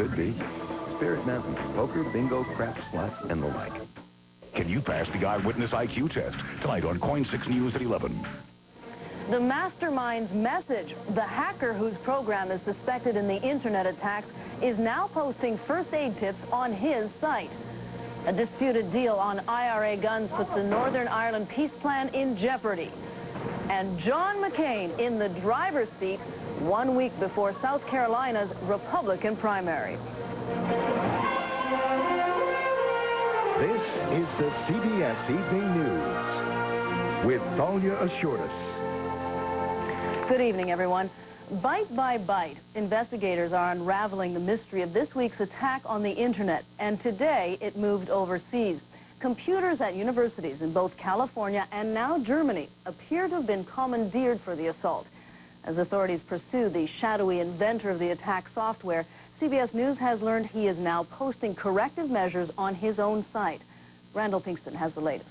could be. Spirit Mountain, poker, bingo, craps, slots, and the like. Can you pass the eyewitness IQ test? Tonight on Coin 6 News at 11. The mastermind's message. The hacker whose program is suspected in the internet attacks is now posting first aid tips on his site. A disputed deal on IRA guns puts the Northern Ireland peace plan in jeopardy. And John McCain in the driver's seat 1 week before South Carolina's Republican primary. This is the CBS Evening News with Thalia Assurdas. Good evening, everyone. Bite by bite, investigators are unraveling the mystery of this week's attack on the internet, and today it moved overseas. Computers at universities in both California and now Germany appear to have been commandeered for the assault. As authorities pursue the shadowy inventor of the attack software, CBS News has learned he is now posting corrective measures on his own site. Randall Pinkston has the latest.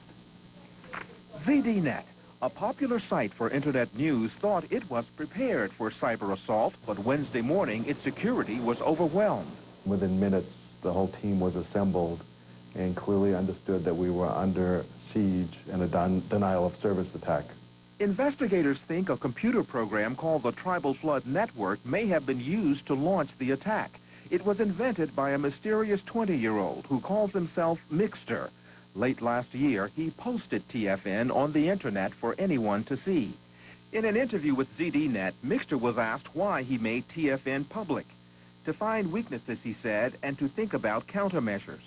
ZDNet, a popular site for internet news, thought it was prepared for cyber assault, but Wednesday morning its security was overwhelmed. Within minutes, the whole team was assembled and clearly understood that we were under siege and a denial of service attack. Investigators think a computer program called the Tribal Flood Network may have been used to launch the attack. It was invented by a mysterious 20-year-old who calls himself Mixter. Late last year, he posted TFN on the internet for anyone to see. In an interview with ZDNet, Mixter was asked why he made TFN public. To find weaknesses, he said, and to think about countermeasures.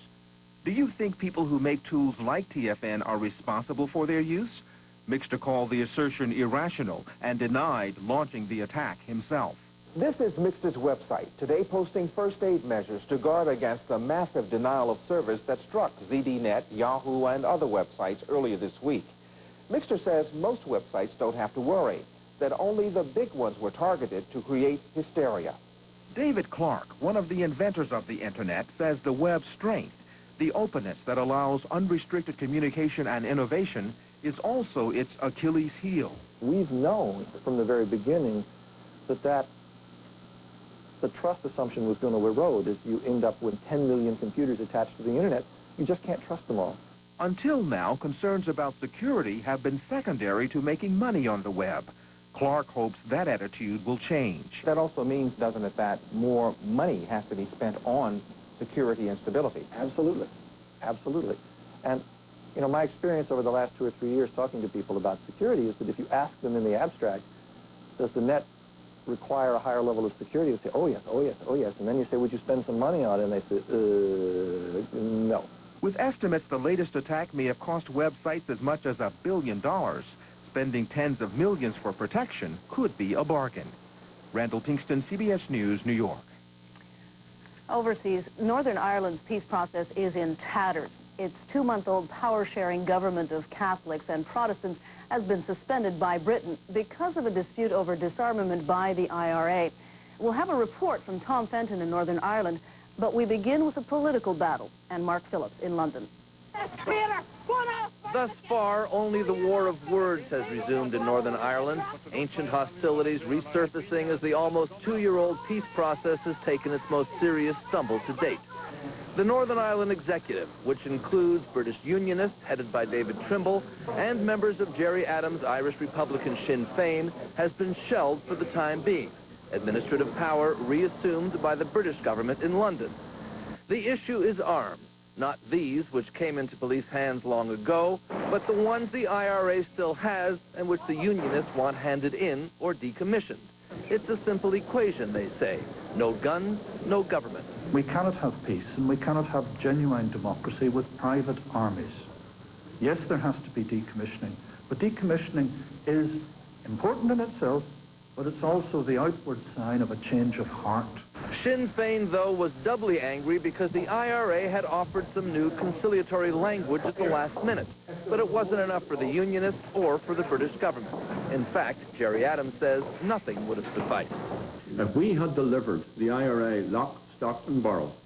Do you think people who make tools like TFN are responsible for their use? Mixter called the assertion irrational and denied launching the attack himself. This is Mixter's website, today posting first aid measures to guard against the massive denial of service that struck ZDNet, Yahoo, and other websites earlier this week. Mixter says most websites don't have to worry, that only the big ones were targeted to create hysteria. David Clark, one of the inventors of the internet, says the web's strength, the openness that allows unrestricted communication and innovation, is also its Achilles heel. We've known from the very beginning that the trust assumption was going to erode as you end up with 10 million computers attached to the internet. You just can't trust them all. Until now, concerns about security have been secondary to making money on the web. Clark hopes that attitude will change. That also means, doesn't it, that more money has to be spent on security and stability? Absolutely. Absolutely. And, you know, my experience over the last 2 or 3 years talking to people about security is that if you ask them in the abstract, does the net require a higher level of security? They say, oh yes, oh yes, oh yes. And then you say, would you spend some money on it? And they say, no. With estimates, the latest attack may have cost websites as much as $1 billion. Spending tens of millions for protection could be a bargain. Randall Pinkston, CBS News, New York. Overseas, Northern Ireland's peace process is in tatters. Its 2-month-old power-sharing government of Catholics and Protestants has been suspended by Britain because of a dispute over disarmament by the IRA. We'll have a report from Tom Fenton in Northern Ireland, but we begin with a political battle, and Mark Phillips in London. Thus far, only the war of words has resumed in Northern Ireland, ancient hostilities resurfacing as the almost 2-year-old peace process has taken its most serious stumble to date. The Northern Ireland Executive, which includes British Unionists headed by David Trimble and members of Gerry Adams' Irish Republican Sinn Féin, has been shelved for the time being. Administrative power reassumed by the British government in London. The issue is arms, not these which came into police hands long ago, but the ones the IRA still has and which the Unionists want handed in or decommissioned. It's a simple equation, they say. No guns, no government. We cannot have peace and we cannot have genuine democracy with private armies. Yes, there has to be decommissioning, but decommissioning is important in itself, but it's also the outward sign of a change of heart. Sinn Féin, though, was doubly angry because the IRA had offered some new conciliatory language at the last minute, but it wasn't enough for the Unionists or for the British government. In fact, Gerry Adams says nothing would have sufficed. If we had delivered the IRA lock, stock and barrel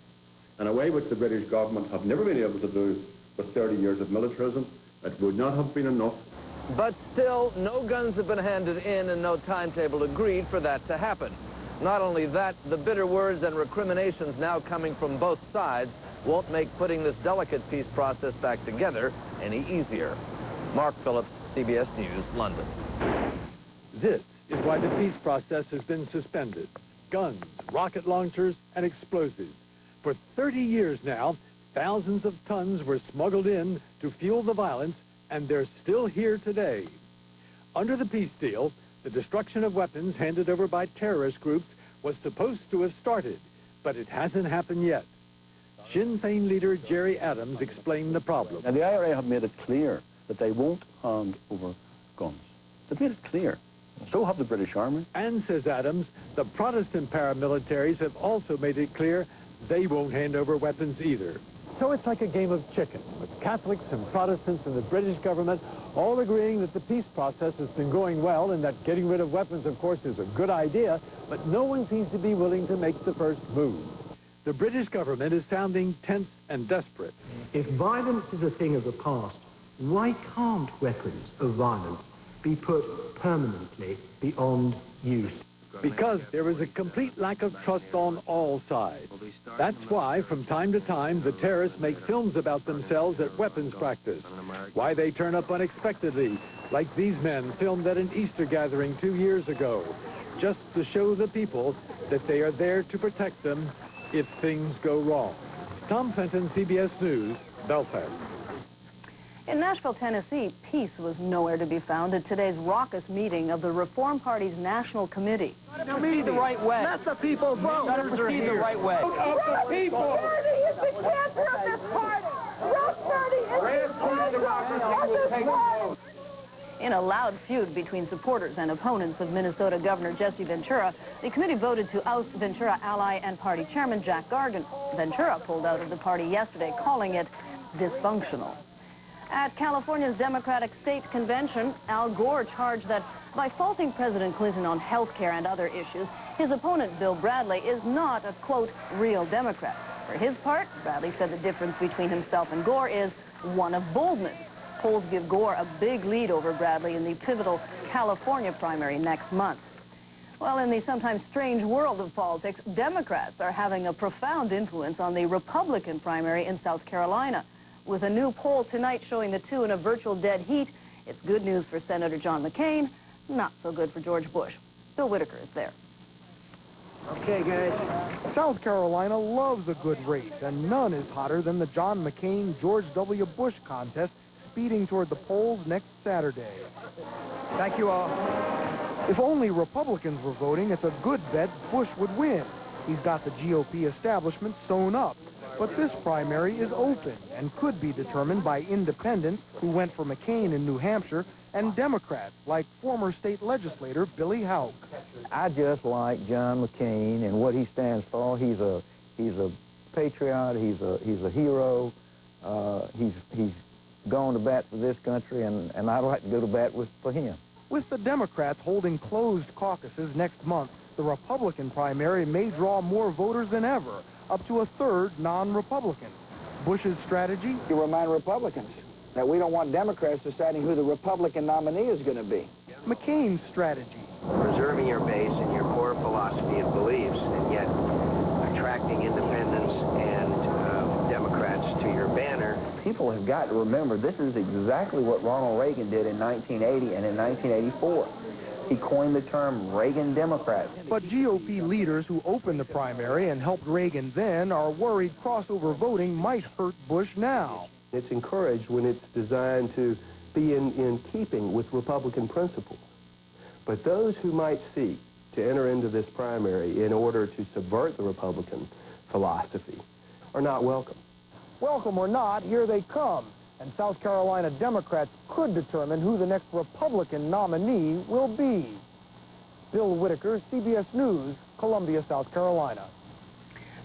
in a way which the British government have never been able to do with 30 years of militarism, it would not have been enough. But still, no guns have been handed in and no timetable agreed for that to happen. Not only that, the bitter words and recriminations now coming from both sides won't make putting this delicate peace process back together any easier. Mark Phillips, CBS News, London. This is why the peace process has been suspended. Guns, rocket launchers, and explosives. For 30 years now, thousands of tons were smuggled in to fuel the violence, and they're still here today. Under the peace deal, the destruction of weapons handed over by terrorist groups was supposed to have started, but it hasn't happened yet. Sinn Féin leader Jerry Adams explained the problem. Now, the IRA have made it clear that they won't hand over guns. They've made it clear. So have the British Army. And, says Adams, the Protestant paramilitaries have also made it clear they won't hand over weapons either. So it's like a game of chicken, with Catholics and Protestants and the British government all agreeing that the peace process has been going well and that getting rid of weapons, of course, is a good idea, but no one seems to be willing to make the first move. The British government is sounding tense and desperate. If violence is a thing of the past, why can't weapons of violence be put permanently beyond use? Because there is a complete lack of trust on all sides. That's why, from time to time, the terrorists make films about themselves at weapons practice. Why they turn up unexpectedly, like these men filmed at an Easter gathering 2 years ago, just to show the people that they are there to protect them if things go wrong. Tom Fenton, CBS News, Belfast. In Nashville, Tennessee, peace was nowhere to be found at today's raucous meeting of the Reform Party's National Committee. Proceed the right way. Let the people vote. Let them proceed the right way. Vote of the people. Prosperity is the cancer of this party. Prosperity is In a loud feud between supporters and opponents of Minnesota Governor Jesse Ventura, the committee voted to oust Ventura ally and party chairman Jack Gargan. Ventura pulled out of the party yesterday, calling it dysfunctional. At California's Democratic State Convention, Al Gore charged that by faulting President Clinton on health care and other issues, his opponent, Bill Bradley, is not a, quote, real Democrat. For his part, Bradley said the difference between himself and Gore is one of boldness. Polls give Gore a big lead over Bradley in the pivotal California primary next month. Well, in the sometimes strange world of politics, Democrats are having a profound influence on the Republican primary in South Carolina. With a new poll tonight showing the two in a virtual dead heat, it's good news for Senator John McCain, not so good for George Bush. Bill Whitaker is there. Okay, guys. South Carolina loves a good race, and none is hotter than the John McCain-George W. Bush contest speeding toward the polls next Saturday. Thank you all. If only Republicans were voting, it's a good bet Bush would win. He's got the GOP establishment sewn up. But this primary is open and could be determined by independents who went for McCain in New Hampshire and Democrats like former state legislator Billy Houck. I just like John McCain and what he stands for. He's a patriot. He's a hero. He's gone to bat for this country, and I'd like to go to bat for him. With the Democrats holding closed caucuses next month, the Republican primary may draw more voters than ever, up to a third non-Republican. Bush's strategy? To remind Republicans that we don't want Democrats deciding who the Republican nominee is going to be. McCain's strategy? Preserving your base and your core philosophy and beliefs, and yet attracting independents and Democrats to your banner. People have got to remember this is exactly what Ronald Reagan did in 1980 and in 1984. He coined the term Reagan Democrat. But GOP leaders who opened the primary and helped Reagan then are worried crossover voting might hurt Bush now. It's encouraged when it's designed to be in keeping with Republican principles. But those who might seek to enter into this primary in order to subvert the Republican philosophy are not welcome. Welcome or not, here they come. And South Carolina Democrats could determine who the next Republican nominee will be. Bill Whitaker, CBS News, Columbia, South Carolina.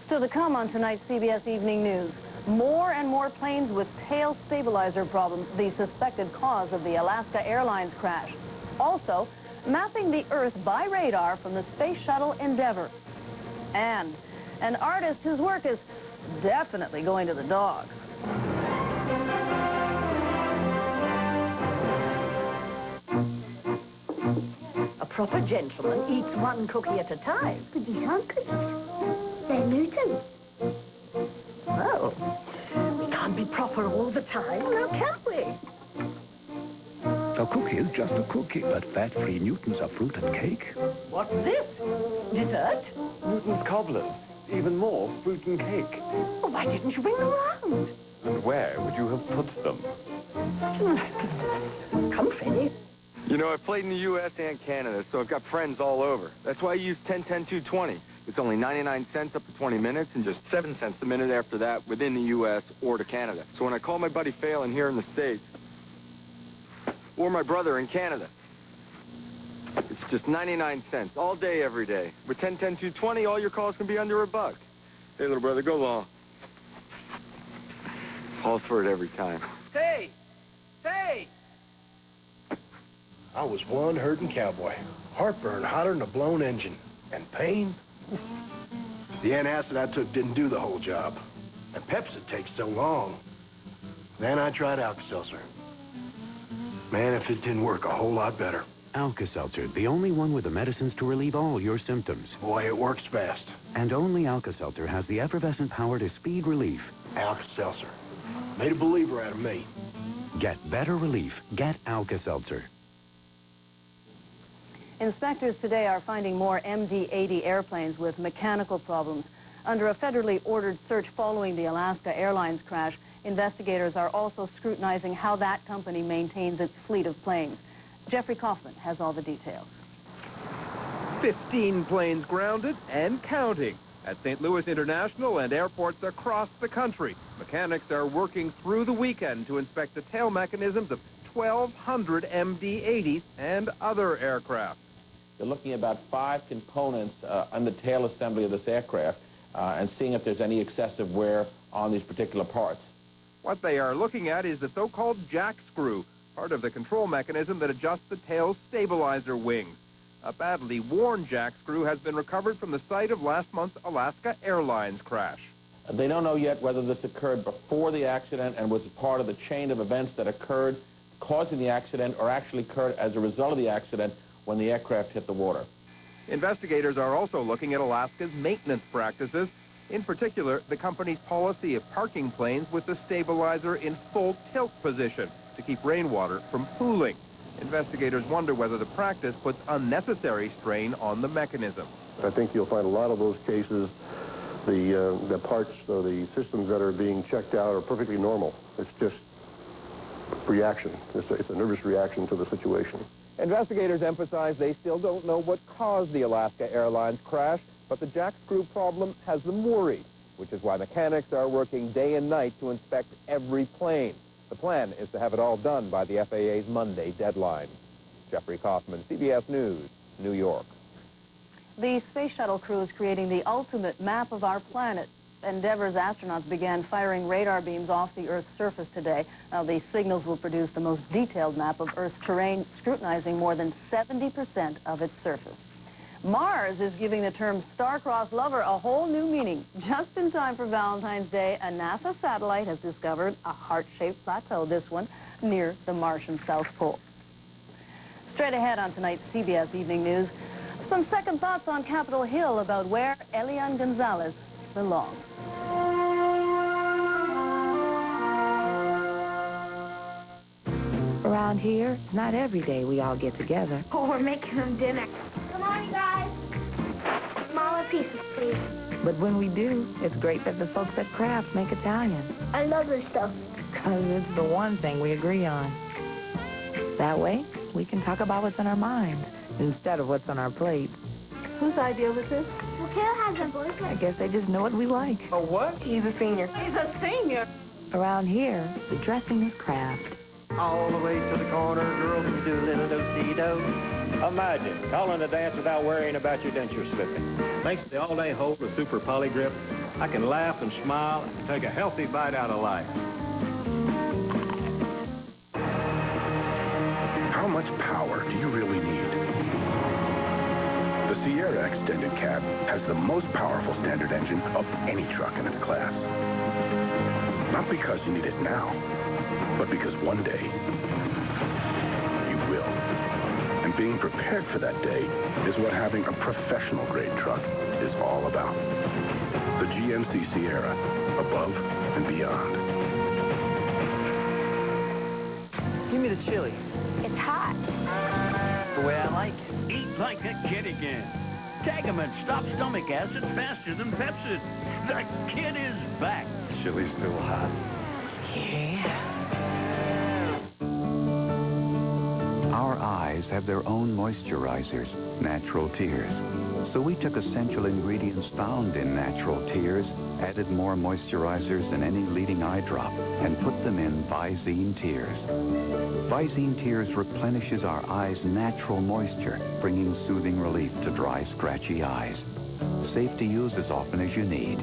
Still to come on tonight's CBS Evening News. More and more planes with tail stabilizer problems, the suspected cause of the Alaska Airlines crash. Also, mapping the Earth by radar from the Space Shuttle Endeavour. And an artist whose work is definitely going to the dogs. A proper gentleman eats one cookie at a time. But these aren't cookies. They're Newtons. Well, we can't be proper all the time, now can we? A cookie is just a cookie, but fat-free Newtons are fruit and cake. What's this? Dessert? Newton's cobblers. Even more fruit and cake. Oh, why didn't you bring them round? And where would you have put them? Come, Freddie. You know, I've played in the U.S. and Canada, so I've got friends all over. That's why I use 10-10-220. It's only 99 cents up to 20 minutes and just 7 cents a minute after that within the U.S. or to Canada. So when I call my buddy Phelan here in the States, or my brother in Canada, it's just 99 cents all day, every day. With 10-10-220, all your calls can be under $1. Hey, little brother, go long. Calls for it every time. Hey! Hey! I was one hurting cowboy. Heartburn hotter than a blown engine. And pain? The antacid I took didn't do the whole job. And Pepsi takes so long. Then I tried Alka-Seltzer. Man, if it didn't work a whole lot better. Alka-Seltzer, the only one with the medicines to relieve all your symptoms. Boy, it works fast. And only Alka-Seltzer has the effervescent power to speed relief. Alka-Seltzer. Made a believer out of me. Get better relief. Get Alka-Seltzer. Inspectors today are finding more MD-80 airplanes with mechanical problems. Under a federally ordered search following the Alaska Airlines crash, investigators are also scrutinizing how that company maintains its fleet of planes. Jeffrey Kaufman has all the details. 15 planes grounded and counting at St. Louis International and airports across the country. Mechanics are working through the weekend to inspect the tail mechanisms of 1,200 MD-80s and other aircraft. They're looking at about 5 components on the tail assembly of this aircraft and seeing if there's any excessive wear on these particular parts. What they are looking at is the so-called jack screw, part of the control mechanism that adjusts the tail's stabilizer wings. A badly worn jack screw has been recovered from the site of last month's Alaska Airlines crash. They don't know yet whether this occurred before the accident and was part of the chain of events that occurred causing the accident or actually occurred as a result of the accident when the aircraft hit the water. Investigators are also looking at Alaska's maintenance practices, in particular the company's policy of parking planes with the stabilizer in full tilt position to keep rainwater from pooling. Investigators wonder whether the practice puts unnecessary strain on the mechanism. I think you'll find a lot of those cases, the parts or the systems that are being checked out are perfectly normal. It's just reaction. It's a nervous reaction to the situation. Investigators emphasize they still don't know what caused the Alaska Airlines crash, but the jack screw problem has them worried, which is why mechanics are working day and night to inspect every plane. The plan is to have it all done by the FAA's Monday deadline. Jeffrey Kaufman, CBS News, New York. The space shuttle crew is creating the ultimate map of our planet. Endeavour's astronauts began firing radar beams off the Earth's surface today. Now, these signals will produce the most detailed map of Earth's terrain, scrutinizing more than 70% of its surface. Mars is giving the term star-crossed lover a whole new meaning. Just in time for Valentine's Day, a NASA satellite has discovered a heart-shaped plateau, this one, near the Martian South Pole. Straight ahead on tonight's CBS Evening News, some second thoughts on Capitol Hill about where Elian Gonzalez belongs. Around here, it's not every day we all get together. Oh, we're making them dinner. Good morning, guys. Smaller pieces, please. But when we do, it's great that the folks at Kraft make Italian. I love this stuff. Because it's the one thing we agree on. That way, we can talk about what's on our minds instead of what's on our plates. Whose idea was this? Well, Kale has a boyfriend. I guess they just know what we like. A what? He's a senior. He's a senior. Around here, the dressing is Kraft. All the way to the corner, girls, we do a little do-see-do. Imagine calling a dance without worrying about your denture slipping. Thanks to the all-day hold with Super Poly Grip, I can laugh and smile and take a healthy bite out of life. How much power do you really need? The Sierra Extended Cab has the most powerful standard engine of any truck in its class. Not because you need it now, but because one day you will. And being being prepared for that day is what having a professional-grade truck is all about. The GMC Sierra, above and beyond. Give me the chili. It's hot. That's the way I like it. Eat like a kid again. Tagamet stops stomach acid faster than Pepsid. The kid is back. Chili's still hot. Yeah. Our eyes have their own moisturizers, natural tears. So we took essential ingredients found in natural tears, added more moisturizers than any leading eye drop, and put them in Visine Tears. Visine Tears replenishes our eyes' natural moisture, bringing soothing relief to dry, scratchy eyes. Safe to use as often as you need.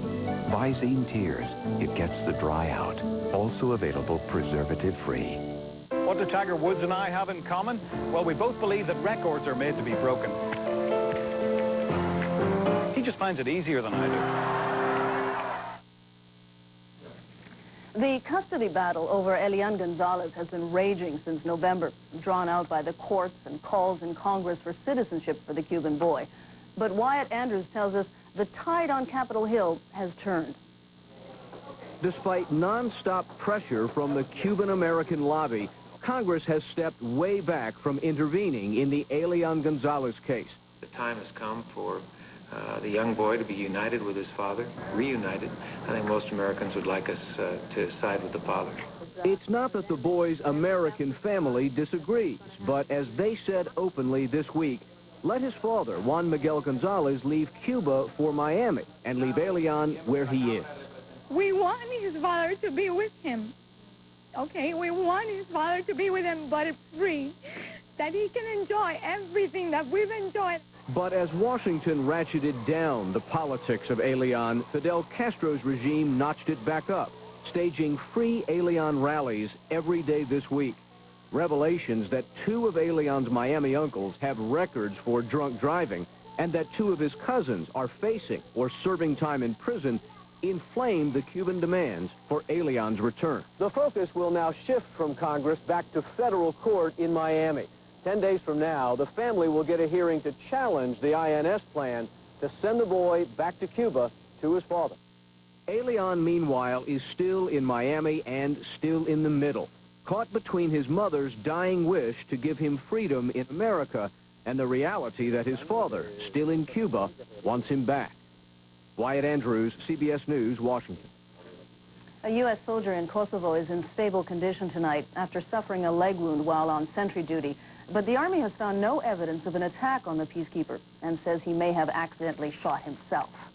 Visine Tears. It gets the dry out. Also available preservative-free. What do Tiger Woods and I have in common? Well, we both believe that records are made to be broken. He just finds it easier than I do. The custody battle over Elian Gonzalez has been raging since November, drawn out by the courts and calls in Congress for citizenship for the Cuban boy. But Wyatt Andrews tells us the tide on Capitol Hill has turned. Despite non-stop pressure from the Cuban-American lobby, Congress has stepped way back from intervening in the Elian Gonzalez case. The time has come for the young boy to be united with his father, reunited. I think most Americans would like us to side with the father. It's not that the boy's American family disagrees, but as they said openly this week, let his father, Juan Miguel Gonzalez, leave Cuba for Miami and leave Elian where he is. We want his father to be with him. Okay, we want his father to be with him, but free, that he can enjoy everything that we've enjoyed. But as Washington ratcheted down the politics of Elian, Fidel Castro's regime notched it back up, staging free Elian rallies every day this week. Revelations that 2 of Elian's Miami uncles have records for drunk driving and that 2 of his cousins are facing or serving time in prison inflamed the Cuban demands for Elian's return. The focus will now shift from Congress back to federal court in Miami. 10 days from now, the family will get a hearing to challenge the INS plan to send the boy back to Cuba to his father. Elian, meanwhile, is still in Miami and still in the middle, caught between his mother's dying wish to give him freedom in America and the reality that his father, still in Cuba, wants him back. Wyatt Andrews, CBS News, Washington. A U.S. soldier in Kosovo is in stable condition tonight after suffering a leg wound while on sentry duty. But the Army has found no evidence of an attack on the peacekeeper and says he may have accidentally shot himself.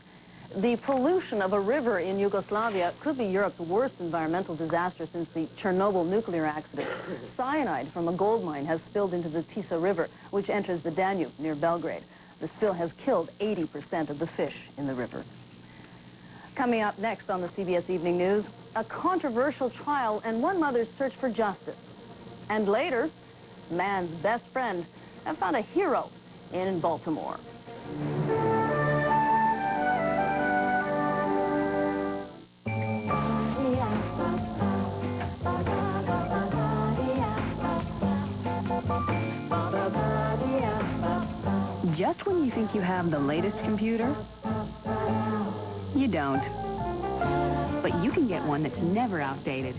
The pollution of a river in Yugoslavia could be Europe's worst environmental disaster since the Chernobyl nuclear accident. Cyanide from a gold mine has spilled into the Tisa River, which enters the Danube near Belgrade. The spill has killed 80% of the fish in the river. Coming up next on the CBS Evening News, a controversial trial and one mother's search for justice. And later, man's best friend have found a hero in Baltimore. Just when you think you have the latest computer, you don't. But you can get one that's never outdated.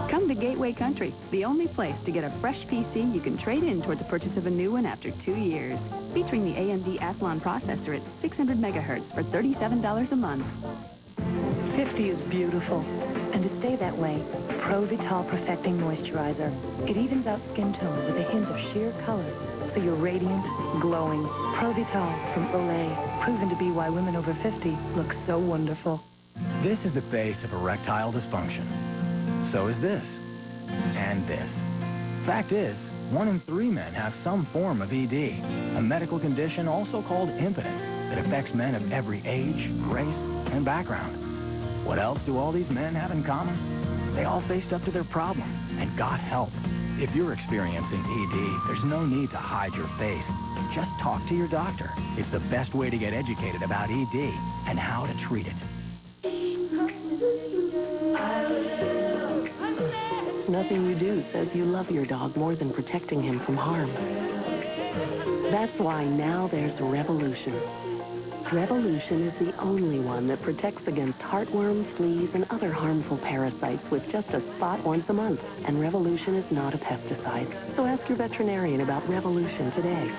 Come to Gateway Country, the only place to get a fresh PC you can trade in toward the purchase of a new one after 2 years. Featuring the AMD Athlon processor at 600 megahertz for $37 a month. 50 is beautiful. And to stay that way, Pro Vital Perfecting Moisturizer. It evens out skin tone with a hint of sheer color, so you're radiant, glowing. Pro Vital from Olay, proven to be why women over 50 look so wonderful. This is the face of erectile dysfunction. So is this. And this. Fact is, 1 in 3 men have some form of ED, a medical condition also called impotence that affects men of every age, race, and background. What else do all these men have in common? They all faced up to their problem and got help. If you're experiencing ED, there's no need to hide your face. Just talk to your doctor. It's the best way to get educated about ED and how to treat it. nothing you do says you love your dog more than protecting him from harm. That's why now there's Revolution. Revolution is the only one that protects against heartworm, fleas, and other harmful parasites with just a spot once a month. And Revolution is not a pesticide. So ask your veterinarian about Revolution today.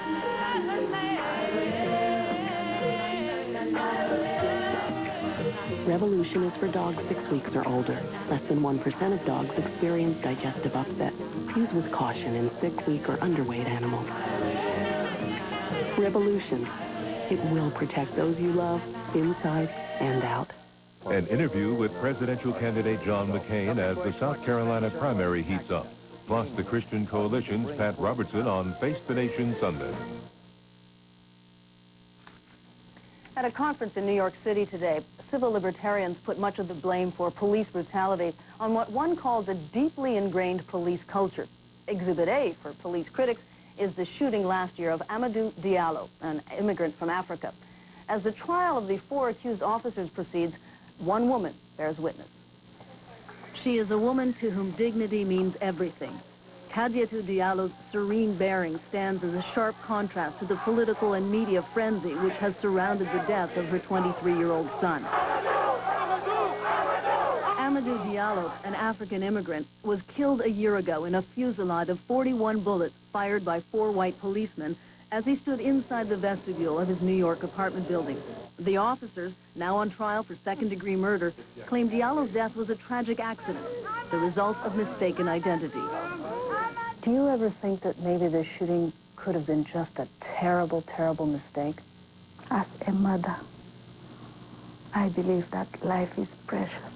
Revolution is for dogs 6 weeks or older. Less than 1% of dogs experience digestive upset. Use with caution in sick, weak, or underweight animals. Revolution. It will protect those you love, inside and out. An interview with presidential candidate John McCain as the South Carolina primary heats up. Plus the Christian Coalition's Pat Robertson on Face the Nation Sunday. At a conference in New York City today, civil libertarians put much of the blame for police brutality on what one calls a deeply ingrained police culture. Exhibit A for police critics is the shooting last year of Amadou Diallo, an immigrant from Africa. As the trial of the 4 accused officers proceeds, one woman bears witness. She is a woman to whom dignity means everything. Kadiatou Diallo's serene bearing stands as a sharp contrast to the political and media frenzy which has surrounded the death of her 23-year-old son. Amadou Diallo, an African immigrant, was killed a year ago in a fusillade of 41 bullets fired by 4 white policemen as he stood inside the vestibule of his New York apartment building. The officers, now on trial for second-degree murder, claim Diallo's death was a tragic accident, the result of mistaken identity. Do you ever think that maybe this shooting could have been just a terrible, terrible mistake? As a mother, I believe that life is precious.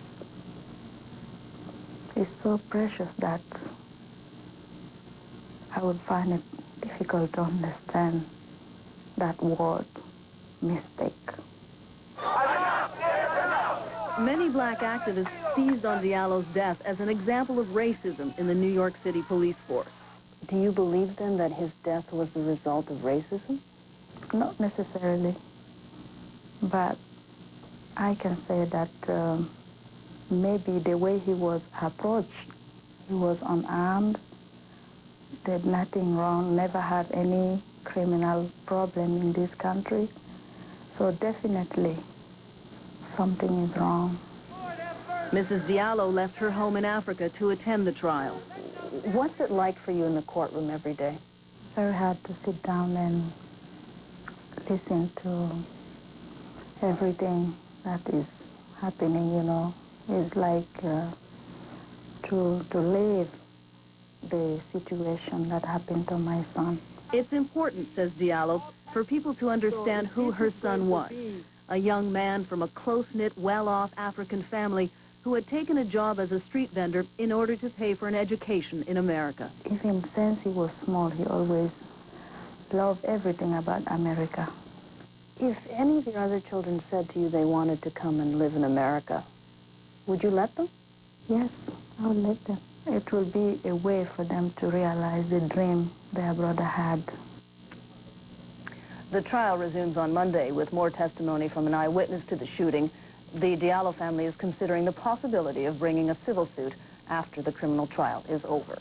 It's so precious that I would find it difficult to understand that word, mistake. Many black activists seized on Diallo's death as an example of racism in the New York City police force. Do you believe, then, that his death was the result of racism? Not necessarily, but I can say that maybe the way he was approached, he was unarmed, did nothing wrong, never had any criminal problem in this country. So definitely something is wrong. Mrs. Diallo left her home in Africa to attend the trial. What's it like for you in the courtroom every day? Very hard to sit down and listen to everything that is happening, you know. It's like to live the situation that happened to my son. It's important, says Diallo, for people to understand who her son was. A young man from a close-knit, well-off African family who had taken a job as a street vendor in order to pay for an education in America. Even since he was small, he always loved everything about America. If any of your other children said to you they wanted to come and live in America, would you let them? Yes, I would let them. It will be a way for them to realize the dream their brother had. The trial resumes on Monday with more testimony from an eyewitness to the shooting. The Diallo family is considering the possibility of bringing a civil suit after the criminal trial is over.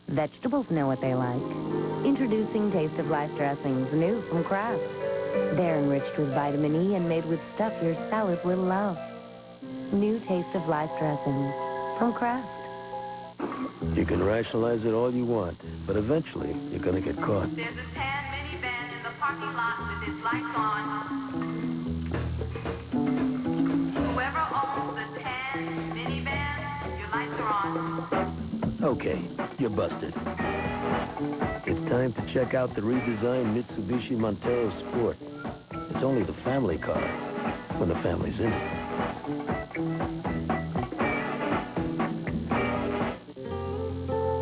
Vegetables know what they like. Introducing Taste of Life dressings, new from Kraft. They're enriched with vitamin E and made with stuff your salad will love. New Taste of Life dressings from Kraft. You can rationalize it all you want, but eventually you're going to get caught. There's a tan minivan in the parking lot with its lights on. Whoever owns the tan minivan, your lights are on. Okay, you're busted. It's time to check out the redesigned Mitsubishi Montero Sport. It's only the family car when the family's in it.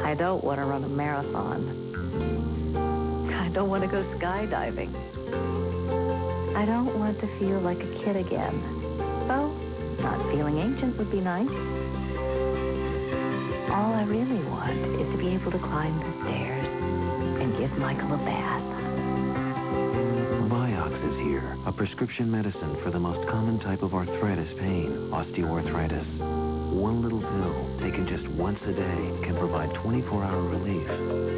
I don't want to run a marathon. I don't want to go skydiving. I don't want to feel like a kid again. though? Not feeling ancient would be nice. All I really want is to be able to climb the stairs and give Michael a bath. Vioxx is here, a prescription medicine for the most common type of arthritis pain, osteoarthritis. One little pill, taken just once a day, can provide 24-hour relief.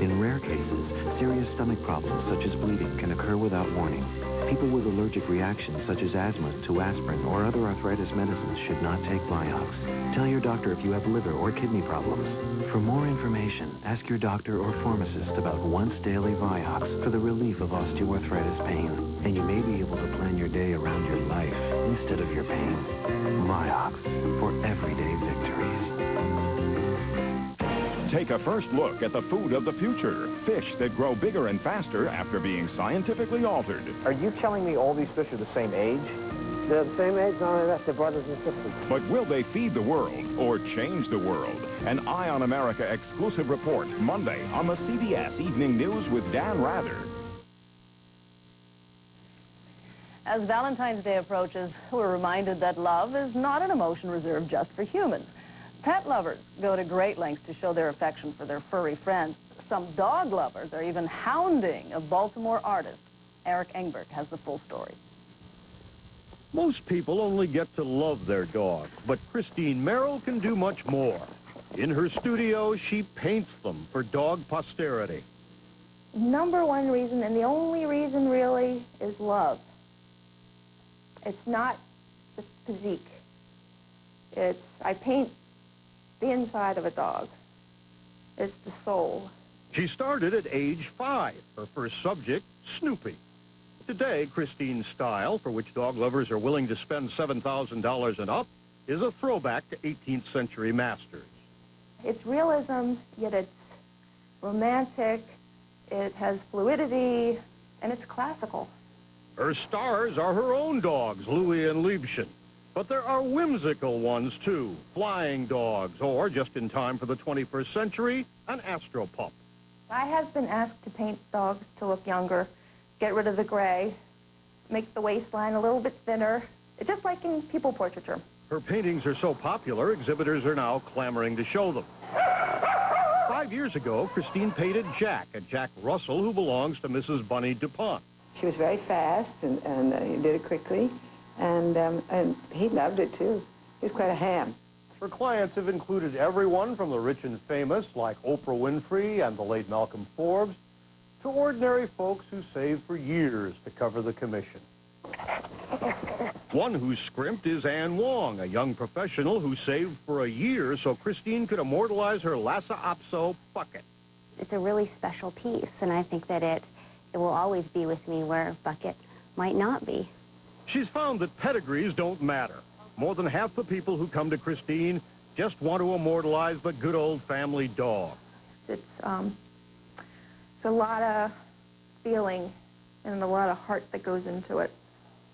In rare cases, serious stomach problems such as bleeding can occur without warning. People with allergic reactions such as asthma to aspirin or other arthritis medicines should not take Vioxx. Tell your doctor if you have liver or kidney problems. For more information, ask your doctor or pharmacist about once daily Vioxx for the relief of osteoarthritis pain. And you may be able to plan your day around your life instead of your pain. Vioxx for everyday victories. Take a first look at the food of the future. Fish that grow bigger and faster after being scientifically altered. Are you telling me all these fish are the same age? They're the same age, not only that, they're brothers and sisters. But will they feed the world or change the world? An Eye on America exclusive report Monday on the CBS Evening News with Dan Rather. As Valentine's Day approaches, we're reminded that love is not an emotion reserved just for humans. Pet lovers go to great lengths to show their affection for their furry friends. Some dog lovers are even hounding a Baltimore artist. Eric Engberg has the full story. Most people only get to love their dog, but Christine Merrill can do much more. In her studio, she paints them for dog posterity. Number one reason, and the only reason really, is love. It's not just physique. I paint the inside of a dog. It's the soul. She started at age 5. Her first subject, Snoopy. Today, Christine's style, for which dog lovers are willing to spend $7,000 and up, is a throwback to 18th century masters. It's realism, yet it's romantic, it has fluidity, and it's classical. Her stars are her own dogs, Louie and Liebchen. But there are whimsical ones, too. Flying dogs, or, just in time for the 21st century, an astropup. I have been asked to paint dogs to look younger, get rid of the gray, make the waistline a little bit thinner, just like in people portraiture. Her paintings are so popular, exhibitors are now clamoring to show them. 5 years ago, Christine painted Jack, a Jack Russell who belongs to Mrs. Bunny DuPont. She was very fast and he did it quickly, and he loved it too. He was quite a ham. Her clients have included everyone from the rich and famous, like Oprah Winfrey and the late Malcolm Forbes, to ordinary folks who saved for years to cover the commission. One who scrimped is Ann Wong, a young professional who saved for a year so Christine could immortalize her Lhasa Apso bucket. It's a really special piece, and I think that it will always be with me where bucket might not be. She's found that pedigrees don't matter. More than half the people who come to Christine just want to immortalize the good old family dog. It's a lot of feeling and a lot of heart that goes into it.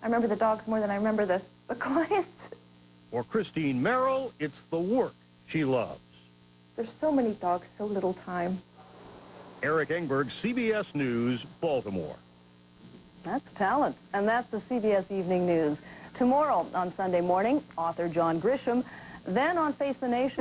I remember the dogs more than I remember the clients. For Christine Merrill, it's the work she loves. There's so many dogs, so little time. Eric Engberg, CBS News, Baltimore. That's talent. And that's the CBS Evening News. Tomorrow on Sunday morning, author John Grisham. Then on Face the Nation.